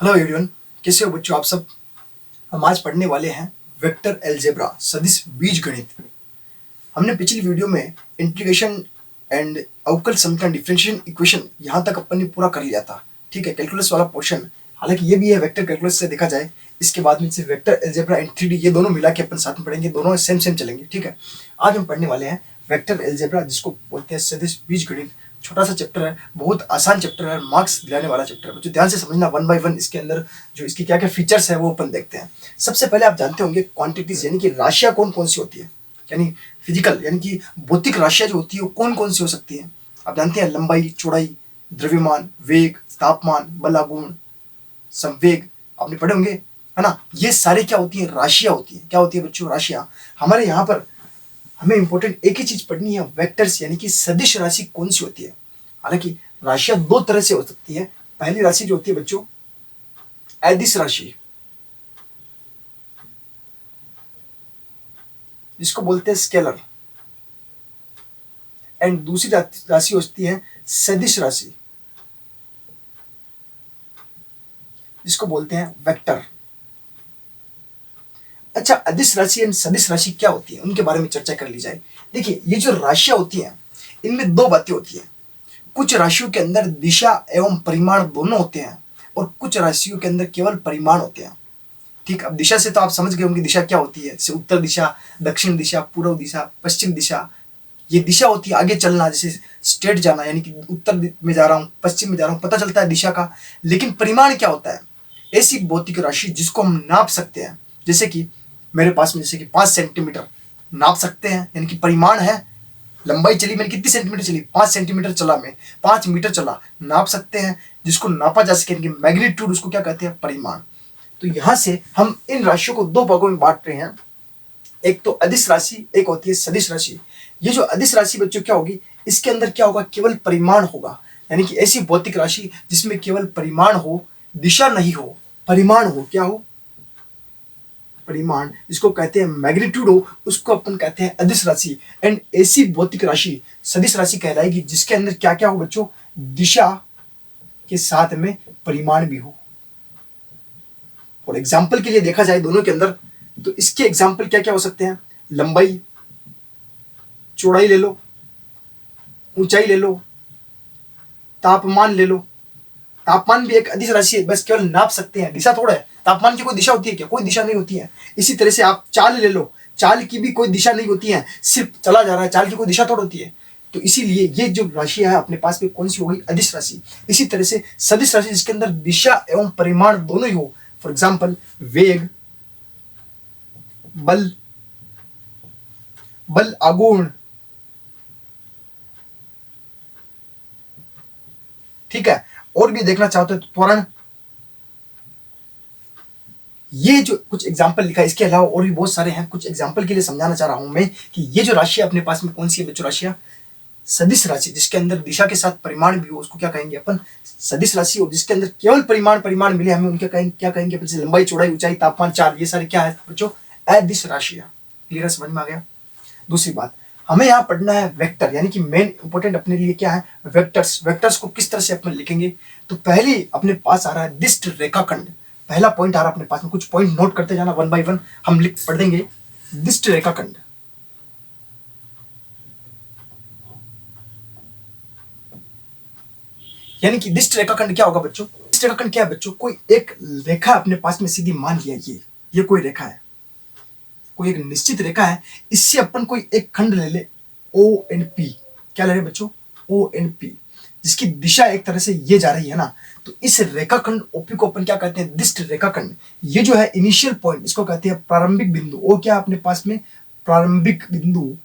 Hello everyone, कैसे हो बच्चों आप सब। हम आज पढ़ने वाले हैं वेक्टर अलजेब्रा सदिश बीजगणित। हमने पिछली वीडियो में इंटीग्रेशन एंड अवकल समीकरण डिफरेंशियल इक्वेशन यहाँ तक अपन ने पूरा कर लिया था। ठीक है, कैलकुलस वाला पोर्शन, हालांकि ये भी है वेक्टर कैलकुलस से देखा जाए। इसके बाद में सिर्फ वेक्टर अलजेब्रा एंड 3D ये दोनों मिला के अपन साथ में पढ़ेंगे, दोनों सेम सेम चलेंगे। ठीक है, आज हम पढ़ने वाले हैं वेक्टर अलजेब्रा, जिसको बोलते हैं सदिश बीजगणित। छोटा सा चैप्टर है, बहुत आसान चैप्टर है, मार्क्स दिलाने वाला चैप्टर है। बच्चों ध्यान से समझना, वन बाय वन इसके अंदर जो इसकी क्या क्या फीचर्स है वो अपन देखते हैं। सबसे पहले आप जानते होंगे क्वांटिटीज यानी कि राशियां कौन कौन सी होती है, यानी फिजिकल यानी कि भौतिक राशियां जो होती है वो कौन कौन सी हो सकती है। आप जानते हैं लंबाई, चौड़ाई, द्रव्यमान, वेग, तापमान, बल आघूर्ण, संवेग, आपने पढ़े होंगे, है ना। ये सारे क्या होती है, राशियां होती है। क्या होती है बच्चों, राशियां। हमारे यहाँ पर हमें इंपॉर्टेंट एक ही चीज पढ़नी है, वेक्टर्स यानी कि सदिश राशि कौन सी होती है। हालांकि राशियां दो तरह से हो सकती है। पहली राशि जो होती है बच्चों अदिश राशि, जिसको बोलते हैं स्केलर, एंड दूसरी राशि होती है सदिश राशि, जिसको बोलते हैं वेक्टर। अच्छा, अदिश राशि एंड सदिश राशि क्या होती है, उनके बारे में चर्चा कर ली जाए। देखिए, ये जो राशियां होती हैं इनमें दो बातें होती हैं। कुछ राशियों के अंदर दिशा एवं परिमाण दोनों होते हैं, और कुछ राशियों के अंदर केवल परिमाण होते हैं। ठीक, अब दिशा से तो आप समझ गए होंगे दिशा क्या होती है। जैसे उत्तर दिशा, दक्षिण दिशा, पूर्व दिशा, पश्चिम दिशा। ये दिशा होती है आगे चलना, जैसे स्टेट जाना, यानी कि उत्तर में जा रहा हूँ, पश्चिम में जा रहा हूँ, पता चलता है दिशा का। लेकिन परिमाण क्या होता है, ऐसी भौतिक राशि जिसको हम नाप सकते हैं। जैसे कि मेरे पास में जैसे कि 5 सेंटीमीटर नाप सकते हैं, यानी कि परिमाण है। लंबाई चली मैंने कितनी सेंटीमीटर चली, 5 सेंटीमीटर चला, मैं 5 मीटर चला, नाप सकते हैं। जिसको नापा जा सके, मैग्नीट्यूड, उसको क्या कहते हैं, परिमाण। तो यहां से हम इन राशियों को दो भागों में बांट रहे हैं। एक तो अदिश राशि, एक होती है सदिश राशि। ये जो अदिश राशि बच्चों क्या होगी, इसके अंदर क्या होगा, केवल परिमाण होगा। यानी कि ऐसी भौतिक राशि जिसमें केवल परिमाण हो, दिशा नहीं हो, परिमाण हो। क्या हो, परिमाण, जिसको कहते हैं मैग्नीट्यूड हो, उसको अपन कहते हैं अदिश राशि। एंड ऐसी भौतिक राशि सदिश राशि कहलाएगी जिसके अंदर क्या क्या हो बच्चों, दिशा के साथ में परिमाण भी हो। और एग्जाम्पल के लिए देखा जाए दोनों के अंदर, तो इसके एग्जाम्पल क्या क्या हो सकते हैं, लंबाई, चौड़ाई ले लो, ऊंचाई ले लो, तापमान ले लो। तापमान भी एक अदिश राशि है, बस केवल नाप सकते हैं, दिशा थोड़ा है। तापमान की कोई दिशा होती है क्या, कोई दिशा नहीं होती है। इसी तरह से आप चाल ले लो, चाल की भी कोई दिशा नहीं होती है, सिर्फ चला जा रहा है, चाल की कोई दिशा थोड़ी होती है। तो इसीलिए ये जो राशि है अपने पास में कौन सी होगी, अदिश राशि। इसी तरह से सदिश राशि जिसके अंदर दिशा एवं परिमाण दोनों ही हो। फॉर एग्जाम्पल वेग, बल, बल आघूर्ण, ठीक है। और भी देखना चाहते हो तो त्वरण। ये जो कुछ एग्जाम्पल लिखा है, इसके अलावा और भी बहुत सारे हैं। कुछ एग्जाम्पल के लिए समझाना चाह रहा हूं मैं कि ये जो राशि अपने पास में कौन सी है बच्चों, राशियां सदिश राशि, जिसके अंदर दिशा के साथ परिमाण भी हो, उसको क्या कहेंगे अपन, सदिश राशि। हो जिसके अंदर केवल परिमाण परिमाण मिले हमें, उनके कहेंगे क्या कहेंगे अपन, लंबाई, चौड़ाई, ऊंचाई, तापमान, चाल, ये सारे क्या है बच्चों, अदिश राशियां। क्लियर, समझ में आ गया। दूसरी बात, हमें यहाँ पढ़ना है वेक्टर, यानी कि मेन इंपॉर्टेंट अपने लिए क्या है, वेक्टर्स। वेक्टर्स को किस तरह से अपन लिखेंगे, तो पहले अपने पास आ रहा है दिष्ट रेखाखंड। पहला पॉइंट आ रहा है अपने पास में, कुछ पॉइंट नोट करते जाना, वन बाय वन हम लिख पढ़ देंगे। दिष्ट रेखाखंड, यानी कि दिष्ट रेखाखंड क्या होगा बच्चों, दिष्ट रेखाखंड क्या है बच्चों, कोई एक रेखा अपने पास में सीधी मान लिया, ये कोई रेखा है, कोई एक निश्चित रेखा है। इससे अपन कोई एक खंड ले ले, ओ एंड पी। क्या ले रहे बच्चों, ओ एंड पी, जिसकी दिशा एक तरह से ये जा रही है ना। तो इस रेखाखंड ओपी को अपन क्या कहते हैं, दिष्ट रेखाखंड। ये जो है इनिशियल पॉइंट, इसको कहते हैं प्रारंभिक बिंदु। ओ क्या अपने पास में, प्रारंभिक बिंदु,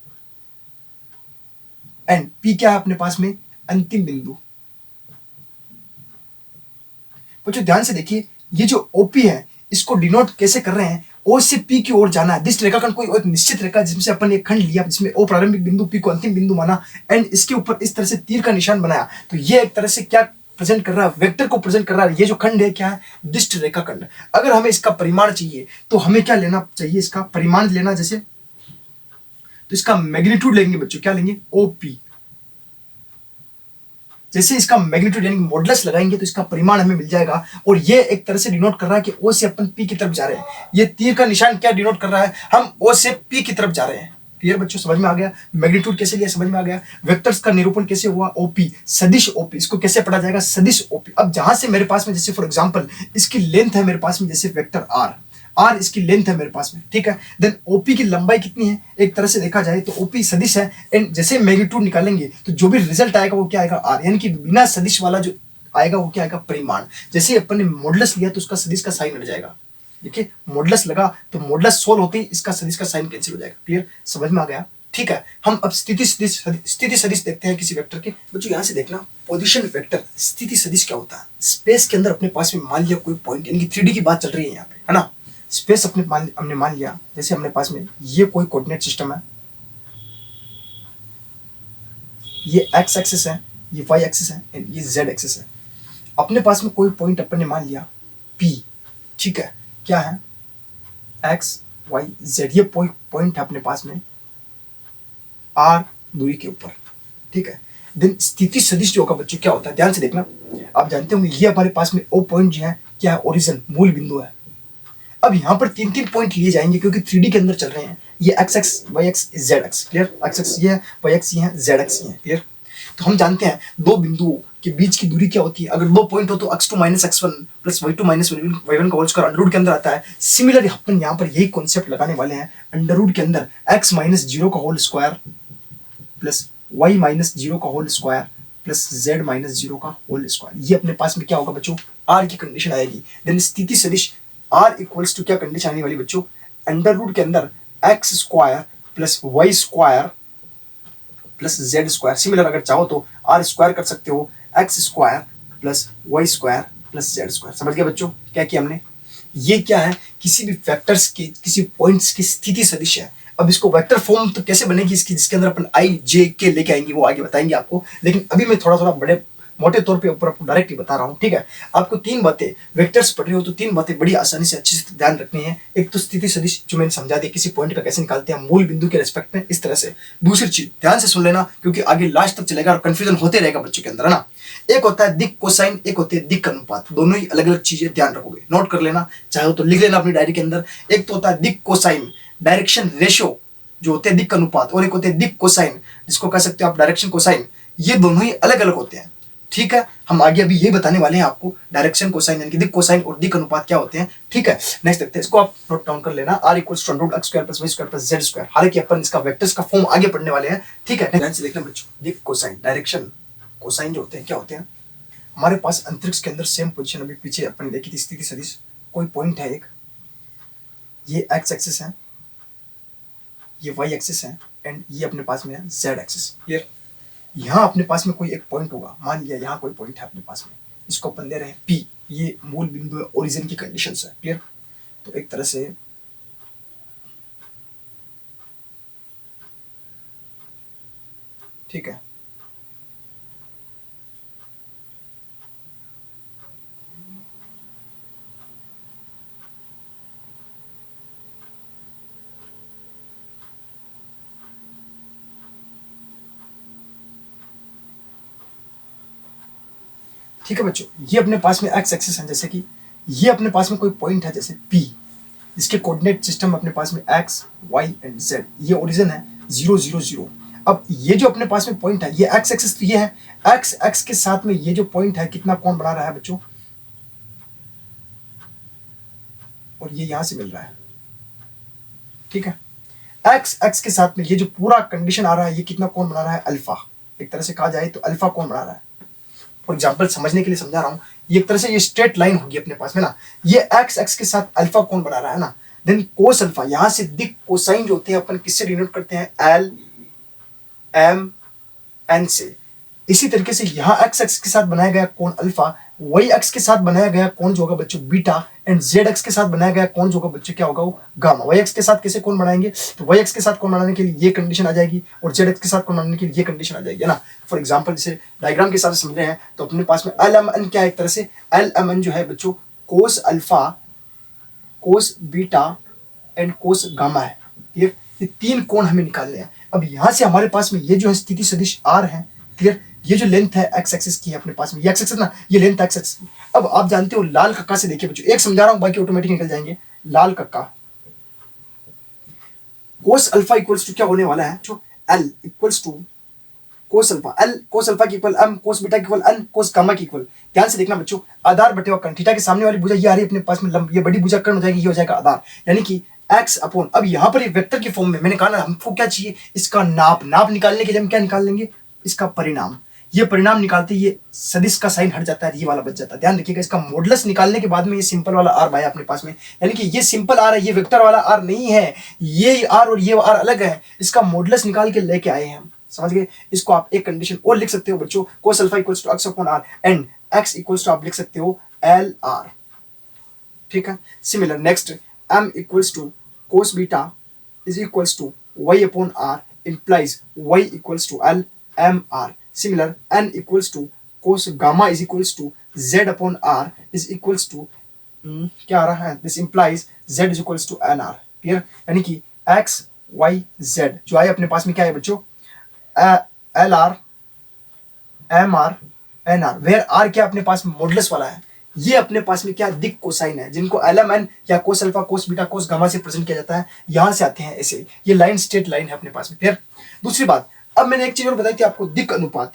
एंड पी क्या है अपने पास में, अंतिम बिंदु। बच्चों ध्यान से देखिए, ये जो ओपी है इसको डिनोट कैसे कर रहे हैं, ओ से पी की ओर जाना है। दिष्ट रेखाखंड कोई एक निश्चित रेखा जिसमें अपन एक खंड लिया, जिसमें ओ प्रारंभिक बिंदु, पी को अंतिम बिंदु माना, एंड इसके ऊपर इस तरह से तीर का निशान बनाया। तो ये एक तरह से क्या प्रेजेंट कर रहा है, वेक्टर को प्रेजेंट कर रहा है। ये जो खंड है क्या है, दिष्ट रेखाखंड। अगर हमें इसका परिमाण चाहिए तो हमें क्या लेना चाहिए, इसका परिमाण लेना। जैसे तो इसका मैग्नीट्यूड लेंगे बच्चों, क्या लेंगे, ओपी। जैसे इसका मैग्नीट्यूड यानी मॉडुलस लगाएंगे तो इसका परिमाण हमें मिल जाएगा। और ये एक तरह से डिनोट कर रहा है कि ओ से अपन पी की तरफ जा रहे हैं। ये तीर का निशान क्या डिनोट कर रहा है, हम ओ से पी की तरफ जा रहे हैं। क्लियर बच्चों, समझ में आ गया। मैग्नीट्यूड कैसे लिया समझ में आ गया। वेक्टर्स का निरूपण कैसे हुआ, ओपी सदिश ओपी, इसको कैसे पढ़ा जाएगा, सदिश ओपी। अब जहां से मेरे पास में जैसे फॉर एग्जांपल इसकी लेंथ है मेरे पास में, जैसे वेक्टर आर, आर इसकी लेंथ है मेरे पास में, ठीक है। देन ओपी की लंबाई कितनी है, एक तरह से देखा जाए तो ओपी सदिश है। एंड जैसे मैग्नीट्यूड निकालेंगे तो जो भी रिजल्ट आएगा वो क्या आएगा, आर, यानी कि बिना सदिश वाला जो आएगा वो क्या आएगा, परिमाण। जैसे ही अपन ने मॉडुलस लिया तो उसका सदिश का साइन हट जाएगा। देखिए मॉडुलस लगा तो मॉडुलस सोल्व होते ही इसका सदिश का साइन कैंसिल हो जाएगा। क्लियर, समझ में आ गया। ठीक है, हम अब स्थिति सदिश देखते हैं किसी वेक्टर के। बच्चों यहां से देखना, पोजीशन वेक्टर स्थिति सदिश क्या होता है। स्पेस के अंदर अपने पास में मान लिया कोई पॉइंट, यानी कि 3D की बात चल रही है यहाँ पे, है ना। स्पेस हमने मान लिया, जैसे हमने पास में ये कोई कोऑर्डिनेट सिस्टम है, ये एक्स एक्सिस है, ये वाई एक्सिस है, एंड ये जेड एक्सिस है। अपने पास में कोई पॉइंट अपन ने मान लिया P, ठीक है, क्या है, एक्स वाई जेड, ये पॉइंट है अपने पास में R दूरी के ऊपर, ठीक है। देन स्थिति सदिश जो होगा बच्चों क्या होता है, ध्यान से देखना। आप जानते होंगे ये हमारे पास में O पॉइंट जो है क्या है, ओरिजिन, मूल बिंदु है। अब यहाँ पर 3 पॉइंट लिए जाएंगे क्योंकि 3D के अंदर चल रहे हैं। ये x x y x z x, clear, x x ये है, वाई एक्स ये है, जेड एक्स ये है, क्लियर। तो हम जानते हैं दो बिंदुओं के बीच की दूरी क्या होती है। अगर 2 पॉइंट हो तो x2 minus x1 plus y2 minus y1 का होल स्क्वायर अंडर रूट के अंदर आता है। सिमिलरली अपन यहाँ पर यही कॉन्सेप्ट लगाने वाले हैं, अंडर रूट के अंदर x माइनस 0 का whole square plus y minus 0 का whole square plus z minus 0 का होल स्क्वायर। ये अपने पास में क्या होगा बच्चों, r की कंडीशन आएगी। देन स्थिति सदिश r इक्वल्स टू क्या कंडीशन आने वाली बच्चों, अंडर रूट के अंदर x square plus y square plus z square. Similar अगर चाहो तो आर स्क्वायर कर सकते हो, x square plus y square plus z square. समझ गया बच्चों क्या किया हमने। ये क्या है, किसी भी फैक्टर्स की, किसी पॉइंट्स की स्थिति सदिश है। अब इसको वेक्टर फॉर्म तो कैसे बनेगी इसकी, जिसके अंदर अपन आई जे के लेके आएंगे, वो आगे बताएंगे आपको। लेकिन अभी मैं थोड़ा थोड़ा बड़े मोटे तौर पे ऊपर आपको डायरेक्टली बता रहा हूँ, ठीक है। आपको 3 बातें, वेक्टर्स पढ़ रहे हो तो 3 बातें बड़ी आसानी से अच्छे से ध्यान रखनी है। एक तो स्थिति सदिश जो मैंने समझा दी, किसी पॉइंट का कैसे निकालते हैं मूल बिंदु के रेस्पेक्ट में, इस तरह से। दूसरी चीज ध्यान से सुन लेना क्योंकि आगे लास्ट तक चलेगा और कंफ्यूजन होते रहेगा बच्चों के अंदर, है ना। एक होता है दिक कोसाइन, एक होते हैं दिक अनुपात। दोनों ही अलग अलग चीजें, ध्यान रखोगे, नोट कर लेना, चाहे तो लिख लेना अपनी डायरी के अंदर। एक तो होता है दिक कोसाइन, डायरेक्शन रेशियो जो होते हैं दिक अनुपात, और एक होते हैं दिक कोसाइन जिसको कह सकते हो आप डायरेक्शन कोसाइन। ये दोनों ही अलग अलग होते हैं, ठीक है। हम आगे अभी ये बताने वाले हैं आपको डायरेक्शन कोसाइन यानी कि दिक कोसाइन और दिक अनुपात क्या होते हैं, ठीक है। नेक्स्ट देखते हैं, इसको आप नोट डाउन कर लेना, r equals to under root x square plus y square plus z square. हालांकि अपन इसका वेक्टर्स का फॉर्म आगे पढ़ने वाले हैं, ठीक है। ध्यान से देखना बच्चों, दिक कोसाइन, डायरेक्शन कोसाइन जो होते हैं क्या होते हैं। हमारे पास अंतरिक्ष के अंदर सेम पोजीशन अभी पीछे अपन देखी थी स्थिति सदिश, कोई पॉइंट है एक, ये x एक्सिस है, ये y एक्सिस है, एंड ये अपने पास में है z एक्सिस। क्लियर, यहाँ अपने पास में कोई एक पॉइंट होगा, मान लिया यहाँ कोई पॉइंट है अपने पास में, इसको अपन दे रहे हैं P, ये मूल बिंदु है, ओरिजिन की कंडीशंस है। क्लियर, तो एक तरह से ठीक है, ठीक है बच्चों। ये अपने पास में एक्स एक्सिस है, जैसे कि ये अपने पास में कोई पॉइंट है जैसे P, इसके कोऑर्डिनेट सिस्टम अपने पास में x, y एंड z, ये ओरिजिन है 0 0 0। अब ये जो अपने पास में पॉइंट है, ये x एक्सिस तो ये है, x x के साथ में ये जो पॉइंट है कितना कोण बना रहा है बच्चों, और ये यहां से मिल रहा है, ठीक है। x x के साथ में ये जो पूरा कंडीशन आ रहा है, ये कितना कोण बना रहा है, अल्फा। एक तरह से कहा जाए तो अल्फा कोण बना रहा है। फॉर एग्जाम्पल समझने के लिए समझा रहा हूँ, ये एक तरह से ये स्ट्रेट लाइन होगी अपने पास में ना, ये एक्स एक्स के साथ अल्फा कोण बना रहा है ना। देन कोस अल्फा, यहां से दिक कोसाइन जो होते हैं अपन किससे डिनोट करते हैं, एल एम एन से। इसी तरीके से यहाँ एक्स एक्स के साथ बनाया गया कोण अल्फा, वाई एक्स के साथ बनाया गया कोण जो होगा बच्चों बीटा, एंड जेड एक्स के साथ बनाया गया कोण जो होगा बच्चों क्या होगा, वो गामा। वाई एक्स के साथ कैसे कोण बनाएंगे, तो वाई एक्स के साथ कोण बनाने के लिए ये कंडीशन आ जाएगी, और जेड एक्स के साथ कोण बनाने के लिए ये कंडीशन आ जाएगी, है ना। फॉर एग्जाम्पल जैसे डायग्राम के हिसाब से समझ रहे हैं तो अपने पास में एल एम एन क्या है, एक तरह से एल एम एन जो है बच्चों cos alpha, cos beta and cos gamma है। ये 3 कोण हमें निकालने हैं। अब यहाँ से हमारे पास में ये जो है स्थिति सदिश आर है, क्लियर, ये जो लेंथ है एक्स एक्सिस की है अपने पास में, ये एक्स एक्सिस ना, ये लेंथ एक्स एक्सिस की। अब आप जानते हो लाल कक्का से, देखिए बच्चों एक समझा रहा हूं बाकी ऑटोमेटिक निकल जाएंगे। लाल कक्का कोस अल्फा इक्वल्स टू क्या होने वाला है जो l equals to cos alpha, l cos alpha की इक्वल एम कोस बीटा की इक्वल एन कोस गामा की इक्वल। ध्यान से देखना बच्चों, आधार बटे कर्ण, थीटा के सामने वाली भुजा ये आ रही है अपने पास में लंब, ये बड़ी भुजा कर्ण हो जाएगी, ये हो जाएगा आधार, यानी कि x अपॉन, अब यहाँ पर ये वेक्टर की फॉर्म में मैंने कहा ना हमको क्या चाहिए, इसका नाप निकालने के लिए हम क्या निकाल लेंगे, इसका परिणाम। ये परिणाम निकालते ये सदिश का साइन हट जाता है, ये वाला बच जाता है। ध्यान रखिएगा, इसका मॉडुलस निकालने के बाद में ये सिंपल वाला आर भाई अपने पास में, यानी कि ये सिंपल आर है, ये वेक्टर वाला आर नहीं है, ये आर और ये आर अलग है, इसका मॉडुलस निकाल के लेके आए हैं हम, समझ गए। इसको आप एक कंडीशन और लिख सकते हो बच्चों, cos alpha equals to x upon r and x equals to आप लिख सकते हो एल आर, ठीक है। Similar next m equals to cos beta is equals to y upon r implies y equals to l m r. Similar n equals to cos gamma is equals to z upon r is equals to क्या आ रहा है, this implies z is equals to n r, clear. यानी कि x y z जो आए अपने पास में क्या है बच्चों, l r m r n r, where r क्या अपने पास मॉडुलस वाला है, ये अपने पास में क्या दिक कोसाइन है, जिनको एल एम एन या cos alpha cos beta cos gamma से प्रेजेंट किया जाता है, यहां से आते हैं ऐसे, ये लाइन स्ट्रेट लाइन है अपने पास में, क्लियर। दूसरी बात, अब मैंने एक चीज और बताई थी आपको, दिक अनुपात।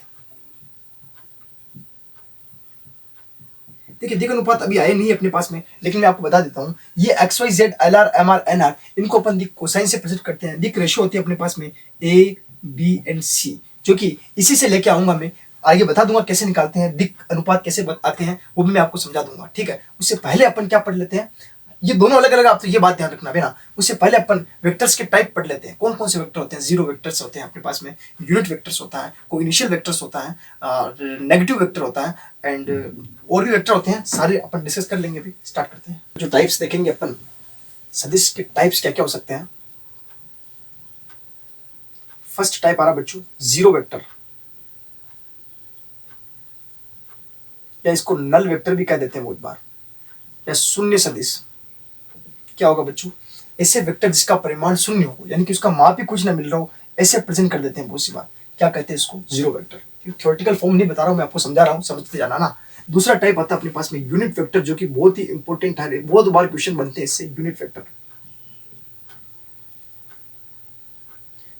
देखिए दिक अनुपात अभी आए नहीं अपने पास में, लेकिन मैं आपको बता देता हूं, ये x y z l r m r n r, इनको अपन दिक कोसाइन से प्रेजेंट करते हैं। दिक रेशियो होती है अपने पास में ए बी एंड सी, जो कि इसी से लेके आऊंगा मैं, आगे बता दूंगा कैसे निकालते हैं, दिक अनुपात कैसे आते हैं वो भी मैं आपको समझा दूंगा, ठीक है। उससे पहले अपन क्या पढ़ लेते हैं, ये दोनों अलग अलग, आप तो ये बात ध्यान रखना बेना। उससे पहले अपन वेक्टर्स के टाइप पढ़ लेते हैं, कौन कौन से वेक्टर होते हैं। जीरो वेक्टर्स होते हैं अपने पास में, यूनिट वेक्टर्स होता है, कोई इनिशियल वेक्टर्स होता है, नेगेटिव वेक्टर होता है, एंड और भी वेक्टर होते हैं, सारे अपन डिस्कस कर लेंगे। अभी स्टार्ट करते हैं, जो टाइप्स देखेंगे अपन, सदिश के टाइप्स क्या क्या हो सकते हैं। फर्स्ट टाइप आ रहा बच्चों जीरो वेक्टर, या इसको नल वेक्टर भी कह देते हैं बहुत बार, या शून्य सदिश। क्या होगा बच्चों, ऐसे वेक्टर जिसका परिमाण शून्य हो, यानी कि उसका माप ही कुछ ना मिल रहा हो, ऐसे प्रेजेंट कर देते हैं बहुत सी बार, क्या कहते हैं इसको, जीरो वेक्टर। थ्योरेटिकल फॉर्म नहीं बता रहा हूं मैं, आपको समझा रहा हूं, समझते जाना ना। दूसरा टाइप आता है अपने पास में यूनिट वेक्टर, जो कि बहुत ही इंपॉर्टेंट है, बहुत बार क्वेश्चन बनते हैं इससे, यूनिट वेक्टर।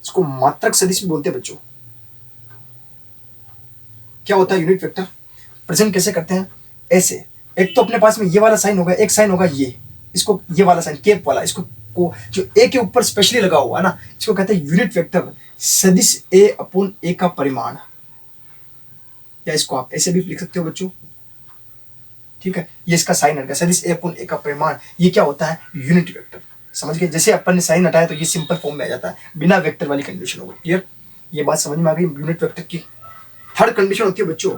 इसको मात्रक सदिश भी बोलते हैं बच्चों। क्या होता है यूनिट वेक्टर, प्रेजेंट कैसे करते हैं, ऐसे, एक तो अपने पास में ये वाला साइन होगा, एक साइन होगा ये, इसको ये वाला साइन केप वाला, इसको को जो ए के ऊपर स्पेशली लगा हुआ है ना, इसको कहते हैं यूनिट वेक्टर सदिश ए अपॉन ए का परिमाण, या इसको आप ऐसे भी लिख सकते हो बच्चों, ठीक है। ये इसका साइन हट गया, सदिश ए अपॉन ए का परिमाण, ये क्या होता है, यूनिट वेक्टर। समझ गए, जैसे अपन ने साइन हटाया तो ये सिंपल फॉर्म में आ जाता है, बिना वेक्टर वाली कंडीशन हो गई, क्लियर। ये बात समझ में आ गई यूनिट वेक्टर की। थर्ड कंडीशन होती है बच्चों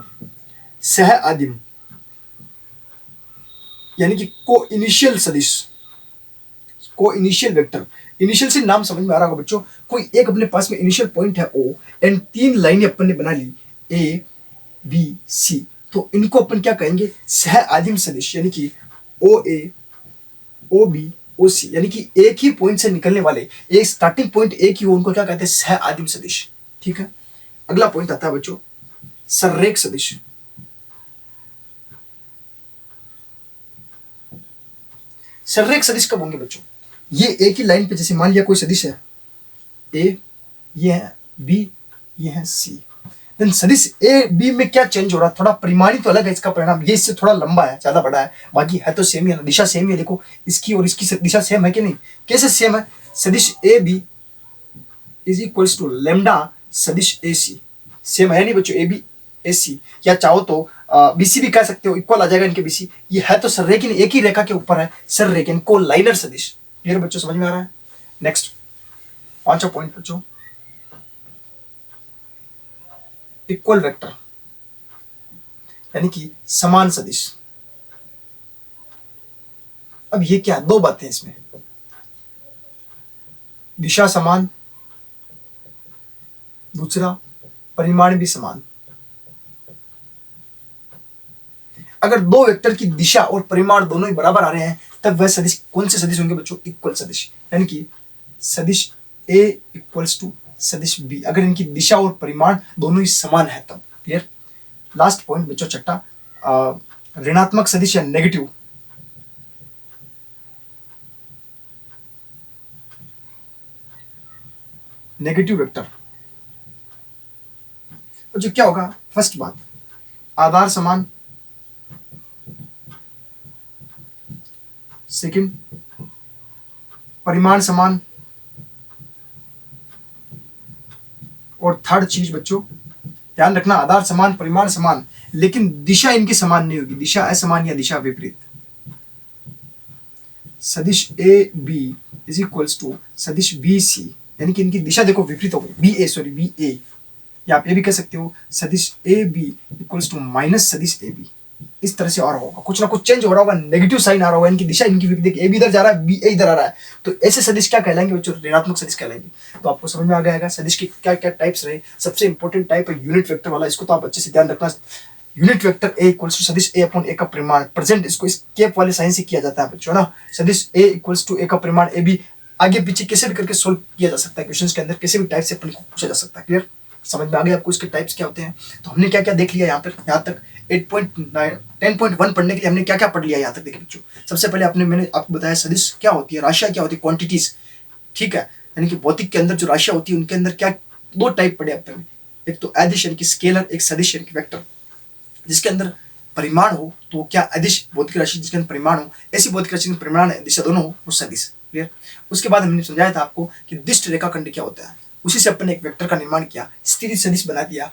सह आदिम, यानी कि को इनिशियल सदिश, को इनिशियल वेक्टर। इनिशियल से नाम समझ में आ रहा होगा बच्चों, कोई एक अपने पास में इनिशियल पॉइंट है ओ, एंड तीन लाइनें अपन ने बना ली ए बी सी, तो इनको अपन क्या कहेंगे, सह आदिम सदिश, यानी कि ओ ए ओ बी ओ सी, यानी कि एक ही पॉइंट से निकलने वाले, एक स्टार्टिंग पॉइंट एक ही हो, उनको क्या कहते हैं, सह आदिम सदिश, ठीक है। अगला पॉइंट आता है बच्चों सररेख सदिश। सररेख सदिश कब होंगे बच्चों, ये एक ही लाइन पे, जैसे मान लिया कोई सदिश है ए, ये है बी, ये है सी, देन सदिश ए बी में क्या चेंज हो रहा है, थोड़ा परिमाणी तो अलग है इसका परिणाम, ये इससे थोड़ा लंबा है, ज्यादा बड़ा है, बाकी है तो सेम ही है, दिशा सेम ही है। देखो इसकी और इसकी दिशा सेम है कि नहीं, कैसे सेम है, सदिश a b is equals to lambda सदिश ए सी, सेम है नहीं बच्चों, ए बी ए सी, या चाहो तो बीसी भी कह सकते हो, इक्वल आ जाएगा इनके बीसी। ये है तो सररेख, एक ही रेखा के ऊपर है, सररेख, इनको लाइनर सदिश, क्लियर बच्चों, समझ में आ रहा है। नेक्स्ट पांचवा पॉइंट बच्चों इक्वल वेक्टर, यानी कि समान सदिश। अब ये क्या, दो बातें इसमें, दिशा समान, दूसरा परिमाण भी समान। अगर दो वेक्टर की दिशा और परिमाण दोनों ही बराबर आ रहे हैं, तब वह सदिश कौन से सदिश होंगे बच्चों, इक्वल सदिश, यानी कि सदिश ए इक्वल्स टू सदिश बी, अगर इनकी दिशा और परिमाण दोनों ही समान है तब, क्लियर। लास्ट पॉइंट बच्चों छठा, ऋणात्मक सदिश या नेगेटिव वेक्टर। जो क्या होगा, फर्स्ट बात, आधार समान, सेकंड परिमाण समान, और थर्ड चीज बच्चों ध्यान रखना, आधार समान परिमाण समान, लेकिन दिशा इनकी समान नहीं होगी, दिशा असमान या दिशा विपरीत। सदिश a b is equals to सदिश बी सी, यानी कि इनकी दिशा देखो विपरीत हो गई, बी ए, या आप ये भी कह सकते हो सदिश a b equals to minus सदिश ए बी। इस तरह से और होगा, कुछ ना कुछ चेंज हो रहा होगा, नेगेटिव साइन आ रहा होगा, इनकी दिशा इनकी विपरीत, ए बी इधर जा रहा है, बी ए इधर आ रहा है, तो ऐसे सदिश क्या कहलाएंगे बच्चों, ऋणात्मक सदिश कहलाएंगे। तो आपको समझ में आ गया सदिश के क्या क्या टाइप्स रहे। सबसे इंपॉर्टेंट टाइप है यूनिट वेक्टर वाला, इसको तो आप अच्छे से ध्यान रखना। Unit vector a equals to सदिश ए अपॉन ए का परिमाण, प्रेजेंट इसको इस केप वाले साइन से किया जाता है बच्चों ना। सदिश ए इक्वल्स टू ए का परिमाण ए बी, आगे पीछे कैसे भी करके सोल्व किया जा सकता है, क्वेश्चंस के अंदर किसी भी टाइप से अपन को पूछा जा सकता है। क्लियर, समझ में आ गया आपको इसके टाइप्स क्या होते हैं। तो हमने क्या क्या देख लिया यहाँ पर, यहाँ तक 10.1 पढ़ने के लिए हमने क्या क्या पढ़ लिया यहाँ तक देखिए बच्चों। सबसे पहले मैंने आपको बताया सदिश क्या होती है, राशियां क्या होती है, क्वांटिटीज, ठीक है, यानी कि भौतिक के अंदर जो राशियां होती है उनके अंदर क्या दो टाइप पढ़े अपन, एक तो अदिश यानी कि स्केलर, एक सदिश यानी कि वेक्टर। जिसके अंदर परिमाण हो तो क्या अदिश भौतिक राशि, जिसके अंदर परिमाण हो, ऐसी भौतिक राशि में परिमाण दिशा दोनों हो वो सदिश। क्लियर। उसके बाद हमने समझाया था आपको कि दिष्ट रेखाखंड क्या होता है, उसी से अपन ने एक वेक्टर का निर्माण किया, स्थिति सदिश बना दिया,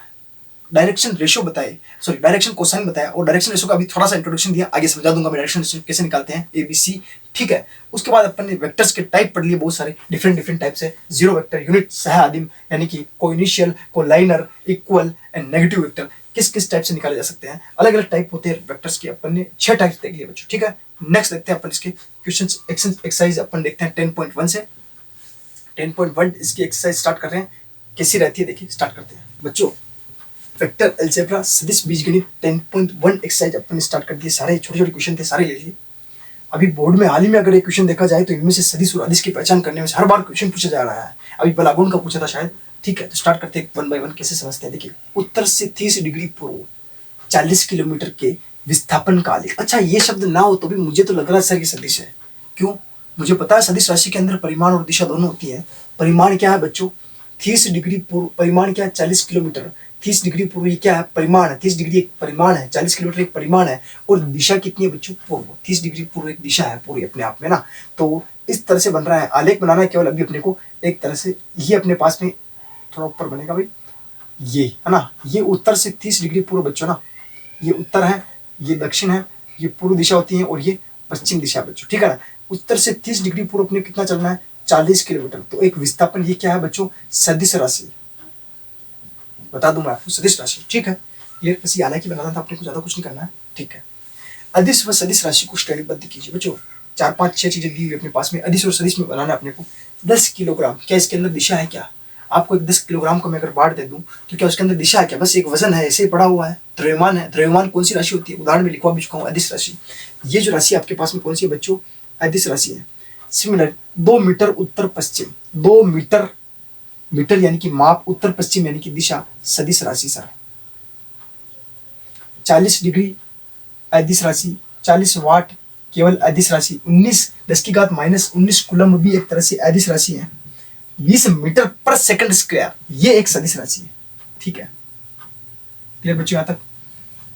डायरेक्शन रेशियो बताए, सॉरी डायरेक्शन कोसाइन बताया, और डायरेक्शन रेशियो का अभी थोड़ा सा इंट्रोडक्शन दिया, आगे समझा दूंगा मैं डायरेक्शन रेशियो कैसे निकालते हैं, ABC, ठीक है। उसके बाद अपन ने वेक्टर्स के टाइप पढ़ लिए, बहुत सारे डिफरेंट टाइप्स है, जीरो वेक्टर, यूनिट, सह आदिम, यानी कि कोइनिशियल, कोलाइनर, इक्वल एंड नेगेटिव वेक्टर किस किस टाइप से निकाले जा सकते हैं, अलग अलग टाइप होते हैं वेक्टर्स के। अपन ने 6 टाइप्स देख लिए बच्चों, ठीक है। नेक्स्ट देखते हैं अपन इसके क्वेश्चंस, एक्सरसाइज अपन देखते हैं 10.1 से। 10.1 इसकी एक्सरसाइज स्टार्ट कर रहे हैं, कैसी रहती है देखिए, स्टार्ट करते हैं बच्चों। वेक्टर अलजेब्रा सदिश बीजगणित 10.1 एक्सरसाइज अपन स्टार्ट कर दिए, सारे छोटे छोटे क्वेश्चन थे, सारे ले लिए। अभी बोर्ड में हाल ही में अगर एक क्वेश्चन देखा जाए तो इनमें से सदिश और अदिश की पहचान करने में हर बार क्वेश्चन पूछा जा रहा है। अभी बलागुण का पूछा था शायद, ठीक है। तो स्टार्ट करते हैं 1 बाय 1, कैसे समझते हैं देखिए। उत्तर से 30 डिग्री पूर्व 40 किलोमीटर के विस्थापन का आलेख। अच्छा, ये शब्द ना हो तो भी मुझे तो लग रहा है सर ये सदिश है, क्यों? मुझे पता है सदिश राशि के अंदर परिमाण और दिशा दोनों होती है। परिमाण क्या है बच्चों, 30 डिग्री पूर्व, परिमाण क्या है 40 किलोमीटर, 30 डिग्री पूर्व ये क्या है, परिमाण है, 30 डिग्री एक परिमाण है, 40 किलोमीटर एक परिमाण है, और दिशा कितनी है बच्चों, पूर्व। 30 डिग्री पूर्व एक दिशा है पूरी अपने आप में ना। तो इस तरह से बन रहा है, आलेख बनाना है केवल अभी अपने को एक तरह से, ये अपने पास में थोड़ा ऊपर बनेगा भाई, ये है ना, ये उत्तर से 30 डिग्री पूर्व बच्चों ना, ये उत्तर है, ये दक्षिण है, ये पूर्व दिशा होती है, और ये पश्चिम दिशा बच्चों, ठीक है ना। उत्तर से 30 डिग्री पूर्व अपने कितना चलना है, 40 किलोमीटर। तो एक विस्थापन, ये क्या है बच्चों, सदिश राशि, बता दूं मैं आपको, सदिश राशि, ठीक है। ये बस ये हालांकि बनाना था, अपने को ज्यादा कुछ नहीं करना है, ठीक है। अदिश व सदिश राशि को श्रेणीबद्ध कीजिए बच्चों। 4 5 6 चीजें दी हुई अपने पास में, अदिश और सदिश में बनाना है अपने को। 10 किलोग्राम, क्या इसके अंदर दिशा है क्या? आपको एक 10 किलोग्राम को मैं अगर बांट दे दूं तो क्या उसके अंदर दिशा है क्या? बस एक वजन है, ऐसे ही पड़ा हुआ है। द्रव्यमान है, द्रव्यमान कौन सी राशि होती है, उदाहरण में लिखवा भी चुका हूँ, अदिश राशि। ये जो राशि आपके पास में कौन सी है बच्चों, अदिश राशि है। सिमिलर 2 मीटर उत्तर पश्चिम, 2 मीटर, मीटर यानी कि माप, उत्तर पश्चिम यानी कि दिशा, सदिश राशि सर। 40 डिग्री अदिश राशि, 40 वाट केवल अदिश राशि, 19 10⁻⁻19 कूलम भी एक तरह से अदिश राशि है। 20 मीटर पर सेकंड स्क्वायर, ये एक सदिश राशि है, ठीक है। क्लियर बच्चों, यहाँ तक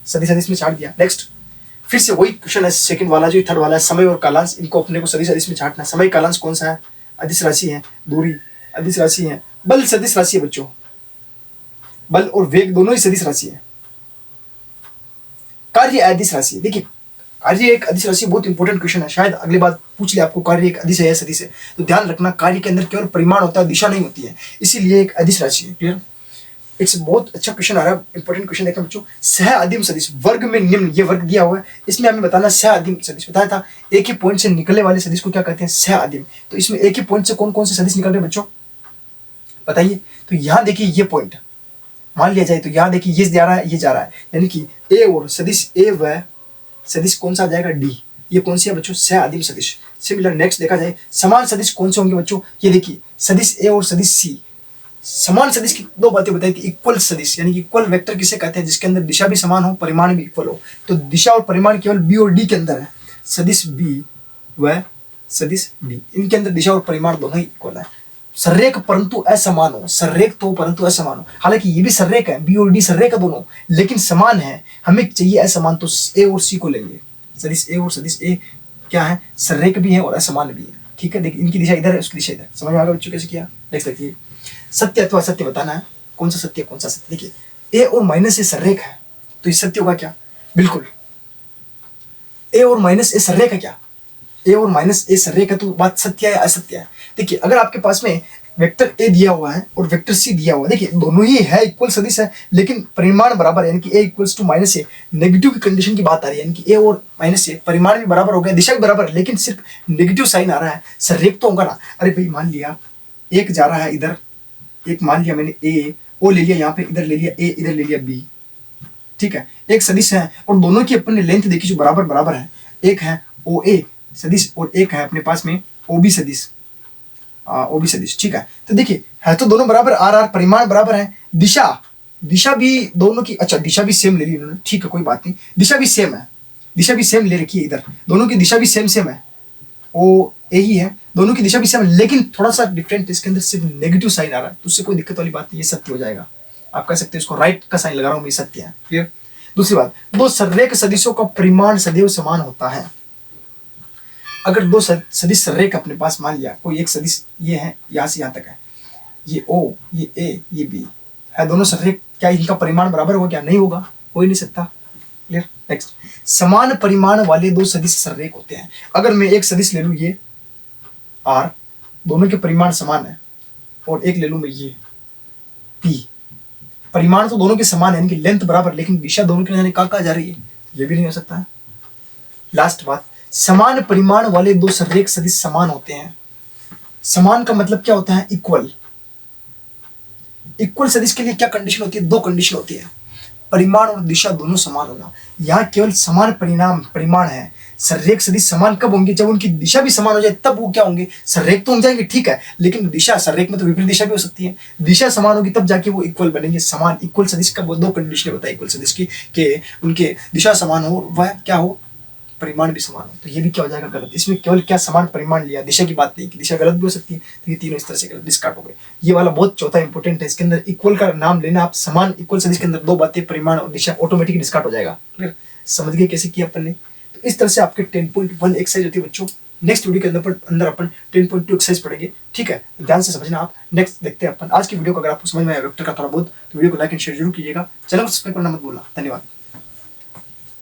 सदिश सदिश में छाट दिया। नेक्स्ट फिर से वही क्वेश्चन है, सेकंड वाला जो थर्ड वाला है, समय और कालांश, इनको अपने को सदिश सदिश में छाटना है। समय कालांश कौन सा है, अदिश राशि है। दूरी अदिश राशि है। बल सदिश राशि है बच्चों, बल और वेग दोनों ही सदिश राशि है। कार्य अदिश राशि है। देखिए कार्य एक अदिश राशि, बहुत इंपॉर्टेंट क्वेश्चन है, शायद अगली बार पूछ ले आपको, कार्य एक अदिश है या सदिश है। तो ध्यान रखना, कार्य के अंदर केवल परिमाण होता है, दिशा नहीं होती है, इसीलिए एक अदिश राशि है। क्लियर, इट्स बहुत अच्छा क्वेश्चन आ रहा है, इंपॉर्टेंट क्वेश्चन देखना बच्चों। सह आदिम सदिश, वर्ग में निम्न, ये वर्ग दिया हुआ है, इसमें हमें बताना सह आदिम सदिश। बताया था एक ही पॉइंट से निकलने वाले सदिश को क्या कहते हैं, सह आदिम। तो इसमें एक ही पॉइंट से कौन कौन से सदिश निकल रहे हैं बच्चों, बताइए। तो यहाँ देखिए, ये पॉइंट मान लिया जाए तो यहाँ देखिए, ये जा रहा है, ये जा रहा है, यानी कि ए और सदिश ए व सदिश कौन सा आ जाएगा, डी। ये कौन सी है बच्चों, सह आदिम सदिश। सिमिलर नेक्स्ट देखा जाए, समान सदिश कौन से होंगे बच्चों, ये देखिए सदिश ए और सदिश सी। समान सदिश की दो बातें बताई थी। इक्वल सदिश यानी कि इक्वल वेक्टर किसे कहते हैं, जिसके अंदर दिशा भी समान हो, परिमाण भी इक्वल हो। तो दिशा और परिमाण केवल बी और डी के अंदर है। सदिश बी व सदिश डी, इनके अंदर दिशा और परिमाण दोनों ही इक्वल है। सर्रेख परंतु असमान हो, सर्रेख तो परंतु असमान हो। हालांकि ये भी सर्रेख है, बी और डी सर्रेख है दोनों, लेकिन समान है। हमें चाहिए असमान, तो ए और सी को लेंगे। सदिश ए और सदिश ए क्या है, सर्रेख भी है और असमान भी है। ठीक है, देखिए इनकी दिशा इधर है, उसकी दिशा इधर। समझ में आ गया बच्चों कैसे किया? नेक्स्ट देखिए, सत्य अथवा असत्य बताना है। कौन सा सत्य कौन सा असत्य? देखिए ए और माइनस ए सर्रेख है, तो ये सत्य होगा क्या? बिल्कुल। ए और माइनस ए सर्रेख है क्या? ए और माइनस ए सर्रेख है, तो बात सत्य है असत्य है? देखिए अगर आपके पास में वेक्टर ए दिया हुआ है और वेक्टर सी दिया हुआ है, देखिए दोनों ही है इक्वल सदिश है, लेकिन परिमाण बराबर है, यानी कि a equals to minus a. Negative की कंडीशन की बात आ रही है, यानी कि ए और माइनस ए परिमाण भी बराबर हो गया, दिशा भी बराबर है, लेकिन सिर्फ नेगेटिव साइन आ रहा है। सर्रेख तो होगा ना। अरे भाई मान लिया एक जा रहा है इधर, एक मान लिया मैंने ए ओ ले लिया यहाँ पे, इधर ले लिया ए, इधर ले लिया बी। ठीक है, एक सदिश है और दोनों की अपन ने लेंथ देखी जो बराबर बराबर है। एक है ओ ए सदिश और एक है अपने पास में ओ बी सदिश, ओ बी सदिश। ठीक है, तो देखिए है तो दोनों बराबर, आर आर परिमाण बराबर है। दिशा दिशा भी दोनों की, अच्छा दिशा भी सेम ले ली इन्होंने, ठीक है कोई बात नहीं, दिशा भी सेम है, दिशा भी सेम ले रखी है इधर, दोनों की दिशा भी सेम सेम है, ओ ए ही है, दोनों की दिशा भी सेम है, लेकिन थोड़ा सा डिफरेंट, इसके अंदर सिर्फ नेगेटिव साइन आ रहा है, तो उससे कोई दिक्कत वाली बात नहीं, ये सत्य हो जाएगा। आप कह सकते हैं इसको राइट का साइन लगा रहा हूं, ये सत्य है। क्लियर? दूसरी बात, दो सर्रेख सदिशों का परिमाण सदैव समान होता है। अगर दो सदिश सर्रेख अपने पास, मान लिया कोई एक सदिश ये है, यहां से यहां तक है, ये ओ ये ए ये बी है, दोनों सर्रेख, क्या इनका परिमाण बराबर होगा? क्या नहीं होगा, हो ही नहीं सकता। क्लियर? नेक्स्ट, समान परिमाण वाले दो सदिश सर्रेख होते हैं। अगर मैं एक सदिश ले लूं ये आर, दोनों के परिमाण समान है, और एक ले लूं मैं ये पी, परिमाण तो दोनों के समान है, इनकी लेंथ बराबर, लेकिन दिशा दोनों की कहां जा रही है, ये भी नहीं हो सकता है। लास्ट बात, समान परिमाण वाले दो सर्रेख सदिश समान होते हैं। समान का मतलब क्या होता है? इक्वल। इक्वल सदिश के लिए क्या कंडीशन होती है? दो कंडीशन होती है, परिमाण और दिशा दोनों समान होना। यहाँ केवल समान परिमाण है। सर्रेख सदिश समान कब होंगे? जब उनकी दिशा भी समान हो जाए, तब वो क्या होंगे? सर्रेख तो हो जाएंगे, ठीक है, लेकिन दिशा, सर्रेख में तो विपरीत दिशा भी हो सकती है, दिशा समान होगी तब जाके वो इक्वल बनेंगे। समान इक्वल सदिश का वो दो कंडीशन होता है इक्वल सदिश की, कि उनके दिशा समान हो, वह क्या हो, परिमाण भी समान हो। तो ये भी क्या हो जाएगा? गलत। इसमें केवल क्या समान परिमाण लिया, दिशा की बात नहीं की, दिशा गलत भी हो सकती है, तो ये तीनों इस तरह से गलत, डिस्कार्ड हो गए। ये वाला बहुत चौथा इंपॉर्टेंट है, इसके अंदर इक्वल का नाम लेना आप, समान इक्वल सदिश के अंदर दो बातें, परिमाण और दिशा, ऑटोमेटिकली डिस्कार्ड हो जाएगा। क्लियर? समझ गए कैसे किया अपन ने? तो इस तरह से आपके 10.1 एक्सरसाइज होती है बच्चों। नेक्स्ट वीडियो के अंदर अपन 10.2 एक्सरसाइज पढ़ेंगे। ठीक है, तो ध्यान से समझना आप। नेक्स्ट देखते हैं अपन आज की वीडियो को। अगर आपको समझ में आया वेक्टर का थोड़ा बहुत, तो वीडियो को लाइक एंड शेयर जरूर कीजिएगा। चैनल को सब्सक्राइब करना मत भूलना। धन्यवाद।